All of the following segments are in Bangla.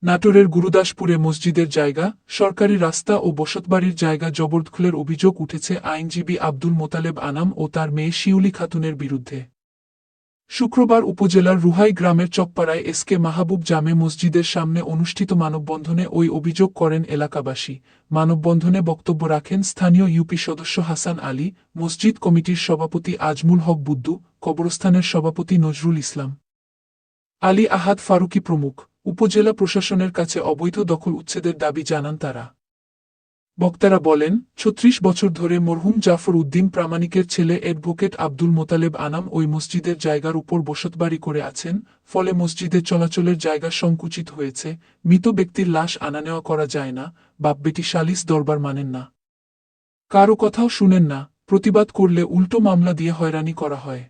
নাটোরের গুরুদাসপুরে মসজিদের জায়গা, সরকারি রাস্তা ও বসতবাড়ির জায়গা জবরদখলের অভিযোগ উঠেছে আইনজীবী আব্দুল মোতালেব আনাম ও তার মেয়ে শিউলি খাতুনের বিরুদ্ধে। শুক্রবার উপজেলার রুহাই গ্রামের চকপাড়ায় এসকে মাহবুব জামে মসজিদের সামনে অনুষ্ঠিত মানববন্ধনে ওই অভিযোগ করেন এলাকাবাসী। মানববন্ধনে বক্তব্য রাখেন স্থানীয় ইউপি সদস্য হাসান আলী, মসজিদ কমিটির সভাপতি আজমুল হক বুদ্দু, কবরস্থানের সভাপতি নজরুল ইসলাম, আলী আহাদ ফারুকী প্রমুখ। উপজেলা প্রশাসনের কাছে অবৈধ দখল উচ্ছেদের দাবি জানান তারা। বক্তারা বলেন, ৩৬ বছর ধরে মরহুম জাফর উদ্দিন প্রামাণিকের ছেলে অ্যাডভোকেট আব্দুল মোতালেব আনাম ওই মসজিদের জায়গার উপর বসতবাড়ি করে আছেন, ফলে মসজিদে চলাচলের জায়গা সংকুচিত হয়েছে। মৃত ব্যক্তির লাশ আনা নেওয়া করা যায় না, বাপ বেটি সালিস দরবার মানেন না, কারো কথাও শুনেন না, প্রতিবাদ করলে উল্টো মামলা দিয়ে হয়রানি করা হয়।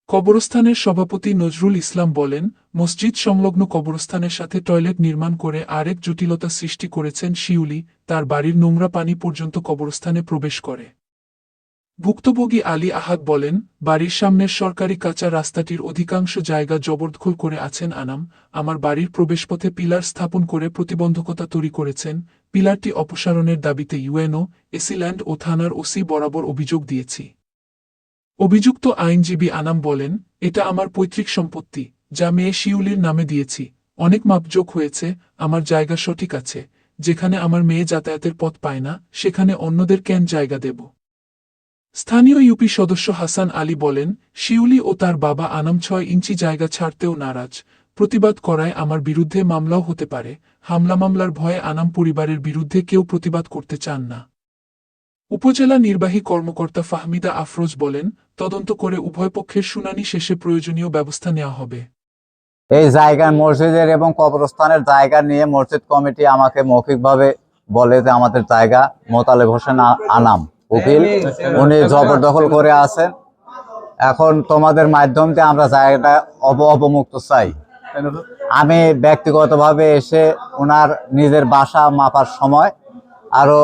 কবরস্থানের সভাপতি নজরুল ইসলাম বলেন, মসজিদ সংলগ্ন কবরস্থানের সাথে টয়লেট নির্মাণ করে আরেক জটিলতা সৃষ্টি করেছেন শিউলি, তার বাড়ির নোংরা পানি পর্যন্ত কবরস্থানে প্রবেশ করে। ভুক্তভোগী আলী আহাদ বলেন, বাড়ির সামনের সরকারি কাঁচা রাস্তাটির অধিকাংশ জায়গা জবরদখল করে আছেন আনাম, আমার বাড়ির প্রবেশপথে পিলার স্থাপন করে প্রতিবন্ধকতা তৈরি করেছেন। পিলারটি অপসারণের দাবিতে ইউএনও, এসিল্যান্ড ও থানার ওসি বরাবর অভিযোগ দিয়েছি। অভিযুক্ত আইনজীবী আনাম বলেন, এটা আমার পৈতৃক সম্পত্তি, যা মেয়ে শিউলির নামে দিয়েছি। অনেক মাপজোক হয়েছে, আমার জায়গা সঠিক আছে। যেখানে আমার মেয়ে যাতায়াতের পথ পায় না, সেখানে অন্যদের কেন জায়গা দেব? স্থানীয় ইউপি সদস্য হাসান আলী বলেন, শিউলি ও তার বাবা আনাম ৬ ইঞ্চি জায়গা ছাড়তেও নারাজ। প্রতিবাদ করায় আমার বিরুদ্ধে মামলাও হতে পারে। মামলার ভয়ে আনাম পরিবারের বিরুদ্ধে কেউ প্রতিবাদ করতে চান না। উপজেলা নির্বাহী কর্মকর্তা ফাহমিদা আফরোজ বলেন, তদন্ত করে উভয় পক্ষের শুনানি শেষে প্রয়োজনীয় ব্যবস্থা নেওয়া হবে। এই জায়গা মসজিদের এবং কবরস্থানের জায়গা নিয়ে মসজিদ কমিটি আমাকে মৌখিকভাবে বলে যে আমাদের জায়গা মোতালেব হোসেন আনাম উকিল উনি জবরদখল করে আছেন। এখন তোমাদের মাধ্যম দিয়ে আমরা জায়গাটা অবমুক্ত চাই। আমি ব্যক্তিগতভাবে এসে ওনার নিজের বাসা মাপার সময় আরো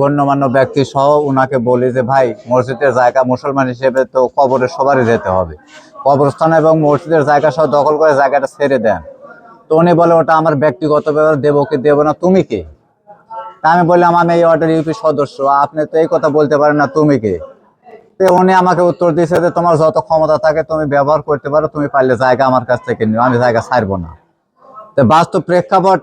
গণ্যমান্য ব্যক্তি সহ উনাকে বলি যে ভাই, মসজিদের জায়গা মুসলমান হিসেবে তো কবরের সবারই যেতে হবে, কবরস্থান এবং মসজিদের জায়গা সহ দখল করে জায়গাটা ছেড়ে দেন। তো উনি বলে, ওটা আমার ব্যক্তিগত ব্যাপার, দেবো কি দেবো না, তুমি কে? তা আমি বললাম, আমি এই ওয়ার্ডের ইউপি সদস্য, আপনি তো এই কথা বলতে পারেন না, তুমি কে? তো উনি আমাকে উত্তর দিয়েছে যে তোমার যত ক্ষমতা থাকে তুমি ব্যবহার করতে পারো, তুমি পারলে জায়গা আমার কাছ থেকে নিও, আমি জায়গা ছাড়বো না। তো বাস্তব প্রেক্ষাপট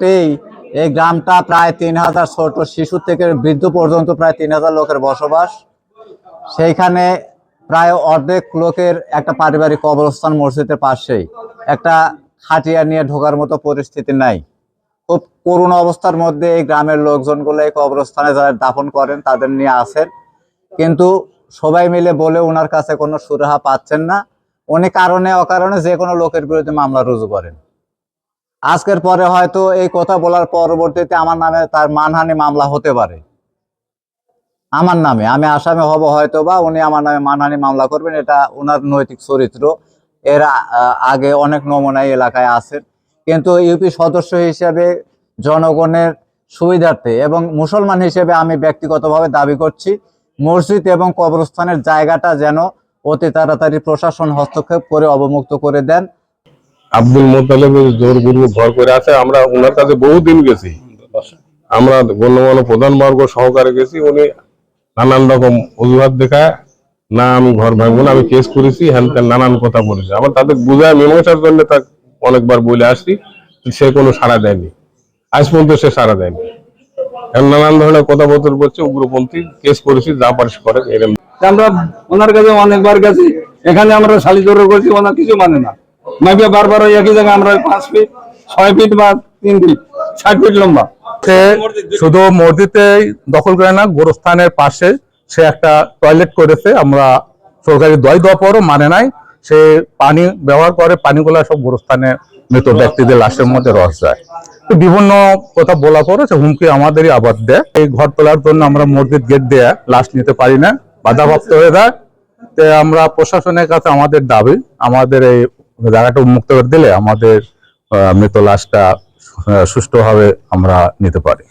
এই গ্রামটা প্রায় ৩,০০০ ছোট শিশু থেকে বৃদ্ধ পর্যন্ত প্রায় ৩,০০০ লোকের বসবাস। সেইখানে প্রায় অর্ধেক লোকের একটা পারিবারিক কবরস্থান মসজিদের পাশেই, একটা খাটিয়া নিয়ে ঢোকার মতো পরিস্থিতি নাই। খুব করুণ অবস্থার মধ্যে এই গ্রামের লোকজনগুলো এই কবরস্থানে যারা দাফন করেন তাদের নিয়ে আসেন, কিন্তু সবাই মিলে বলে ওনার কাছে কোনো সুরাহা পাচ্ছেন না। উনি কারণে অকারণে যে কোনো লোকের বিরুদ্ধে মামলা রুজু করেন। আজকের পরে হয়তো এই কথা বলার পরবর্তীতে আমার নামে তার মানহানি মামলা হতে পারে, আমার নামে আমি আসামি হব হয়তো, বা উনি আমার নামে মানহানি মামলা করবেন। এটা ওনার নৈতিক চরিত্র। এর আগে অনেক নমুনা এলাকায় আছেন, কিন্তু ইউপি সদস্য হিসেবে জনগণের সুবিধার্থে এবং মুসলমান হিসেবে আমি ব্যক্তিগতভাবে দাবি করছি, মসজিদ এবং কবরস্থানের জায়গাটা যেন অতি তাড়াতাড়ি প্রশাসন হস্তক্ষেপ করে অবমুক্ত করে দেন। আব্দুল মোতালেবের জোর গুরু ভর করে আছে। আমরা ওনার কাছে বহুদিন গেছি, আমরা গণ্যমান্য প্রধানবর্গ সহকারে গেছি। উনি নানান রকম অজুহাত দেখায়, না আমি ঘর ভাঙবো না, আমি কেস করেছি, হ্যান নানান কথা বলেছে। আবার তাদের বুঝায় মীমাংসার জন্য তাকে অনেকবার বলে আসছি, সে কোনো সাড়া দেয়নি, আজ পর্যন্ত সে সাড়া দেয়নি। নানান ধরনের কথাবার্তা বলছে, উগ্রপন্থী, কেস করেছি, যা পারিস করে। আমরা ওনার কাছে অনেকবার গেছি, এখানে আমরা শালি জোর করছি, ওনার কিছু মানে না। মাইবে বারবার ওই একই জায়গায় আমরা 5 ফিট 6 ফিট বা 3 ফিট 60 ফিট লম্বা। শুধু মসজিদে দখল করে না, গোরস্থানের পাশে সে একটা টয়লেট করেছে। আমরা সরকারি দয় দেওয়ার পরও মানে নাই, সে পানি ব্যবহার করে, পানিগুলা সব গোরস্থানে মৃত ব্যক্তিদের লাশের মধ্যে রস যায়। তো বিভিন্ন কথা বলার পরে সে হুমকি আমাদেরই আবাদ দেয়। এই ঘর তোলার জন্য আমরা মসজিদ গেট দিয়ে লাশ নিতে পারি না, বাধাপ্রাপ্ত হয়ে যায়। তো আমরা প্রশাসনের কাছে আমাদের দাবি, আমাদের এই জায়গাটা উন্মুক্ত করে দিলে আমাদের মৃত লাশটা সুষ্ঠুভাবে আমরা নিতে পারি।